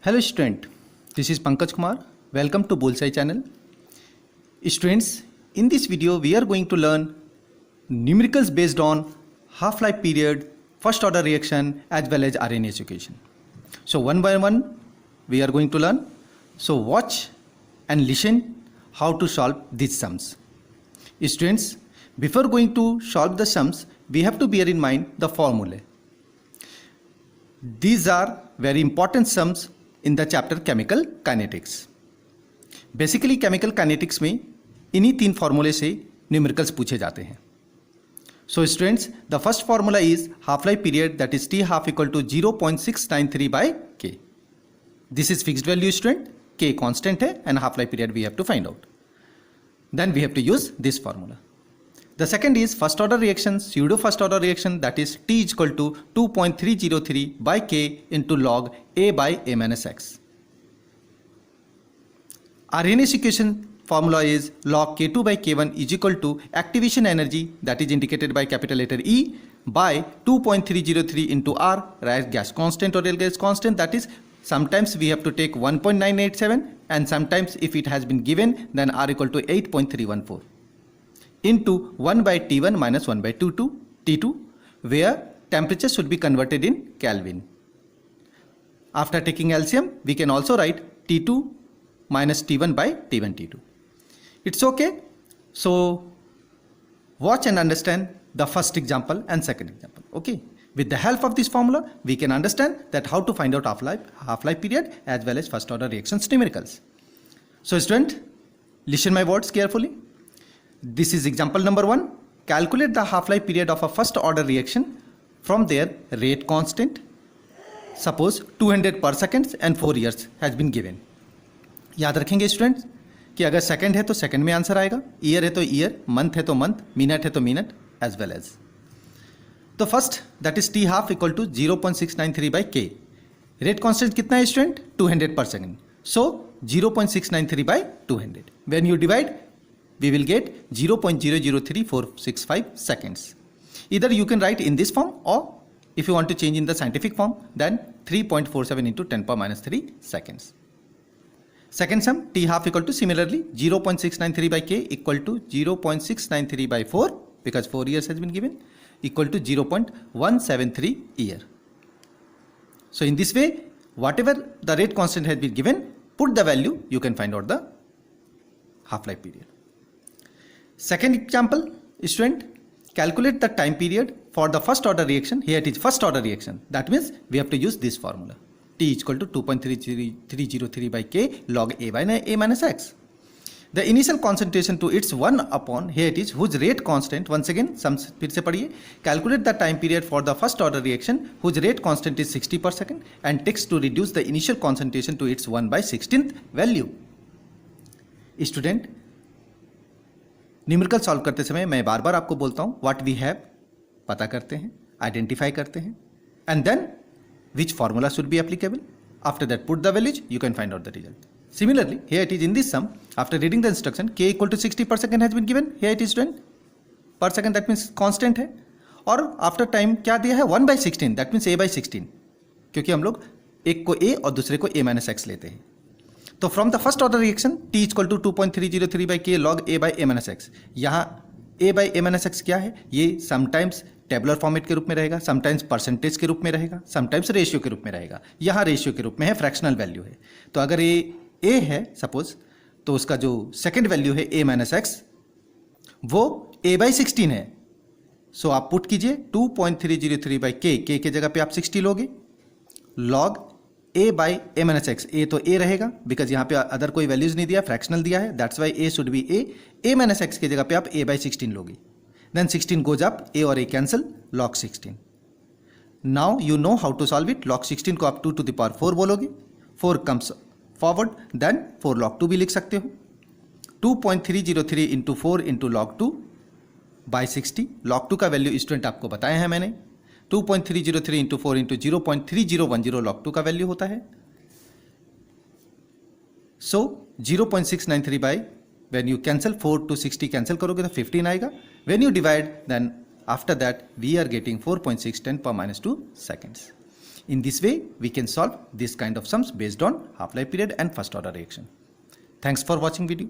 Hello student, this is Pankaj Kumar. Welcome to Bullseye channel. Students, in this video we are going to learn numericals based on half-life period, first order reaction as well as RNA equation. So one by one we are going to learn. So watch and listen how to solve these sums. Students, before going to solve the sums, we have to bear in mind the formulae. These are very important sums in the chapter chemical kinetics. Basically chemical kinetics में इन्हीं तीन फॉर्मूले से numericals पूछे जाते हैं. So students, the first formula is half life period that is T half equal to 0.693 by K. This is fixed value student, K constant है and half life period we have to find out. Then we have to use this formula. The second is first order reaction, pseudo first order reaction, that is T is equal to 2.303 by K into log A by A minus X. Arrhenius equation formula is log K2 by K1 is equal to activation energy, that is indicated by capital letter E, by 2.303 into R, right, gas constant or real gas constant, that is sometimes we have to take 1.987 and sometimes if it has been given then R equal to 8.314. into 1 by T1 minus 1 by T2 where temperature should be converted in Kelvin. After taking LCM we can also write T2 minus T1 by T1 T2. It's okay. So watch and understand the first example and second example. Okay. With the help of this formula we can understand that how to find out half-life period as well as first order reactions numericals. So student, listen my words carefully. This is example number 1. Calculate the half-life period of a first order reaction from their rate constant. Suppose 200 per second and 4 years has been given. याद रखेंगे students कि अगर second है तो second में answer आएगा, year है तो ईयर, मंथ है तो मंथ, मिनट है तो मिनट एज वेल एज. तो first that is T half equal to 0.693 by K. Rate constant कितना है स्टूडेंट? 200 पर second. So 0.693 by 200. When you divide we will get 0.003465 seconds. Either you can write in this form or if you want to change in the scientific form then 3.47 into 10 power minus 3 seconds. Second sum, T half equal to similarly 0.693 by K equal to 0.693 by 4 because 4 years has been given equal to 0.173 year. So in this way whatever the rate constant has been given, put the value, you can find out the half-life period. Second example, student, calculate the time period for the first order reaction. Here it is first order reaction. That means we have to use this formula. T is equal to 2.303 by K log A by A minus X. The initial concentration to its 1 upon, here it is, whose rate constant, once again, फिर से पढ़िए. Calculate the time period for the first order reaction whose rate constant is 60 per second and takes to reduce the initial concentration to its 1 by 16th value. Student, numerical solve करते समय मैं बार बार आपको बोलता हूँ what we have पता करते हैं, identify करते हैं and then which formula should be applicable. After that put the values, you can find out the result. Similarly here it is in this sum after reading the instruction K equal to 60 per second has been given. Here it is student per second, that means constant है और after time क्या दिया है 1 by 16, that means a by 16 क्योंकि हम लोग एक को a और दूसरे को a माइनस एक्स लेते हैं. तो from the first order reaction T equal to 2.303 by K log A by A minus x. यहाँ A by A minus x क्या है? ये समटाइम्स टेबुलर फॉर्मेट के रूप में रहेगा, समटाइम्स परसेंटेज के रूप में रहेगा, समटाइम्स रेशियो के रूप में रहेगा. यहाँ रेशियो के रूप में है, फ्रैक्शनल वैल्यू है. तो अगर ये A है सपोज, तो उसका जो सेकेंड वैल्यू है A माइनस एक्स वो A बाई 16 है. सो आप पुट कीजिए 2.303 बाई के के जगह पे आप 60 लोगे, log A by A minus x. A तो A रहेगा बिकॉज यहाँ पे अदर कोई वैल्यूज नहीं दिया, फ्रैक्शनल दिया है, that's why A should be A minus X की जगह पे आप A बाई 16 लोगे. देन 16 गोज अप, A और A cancel, log 16. Now you know how to solve it. Log 16 को आप 2 to the power 4 बोलोगे, 4 कम्स फॉरवर्ड, देन 4 log 2 भी लिख सकते हो. 2.303 into 4 into log 2 by 60. Log 2 का वैल्यू स्टूडेंट आपको बताया है मैंने. 2.303 इंटू 4 इंटू 0.3010 लॉग 2 का वैल्यू होता है. So 0.693 by, when you cancel 4 to 60 cancel करोगे तो 15 आएगा. When you divide then after that we are getting 4.6 10 पर -2 सेकेंड्स. In this way, we can solve this kind of sums based on half-life period and first order reaction. Thanks for watching video.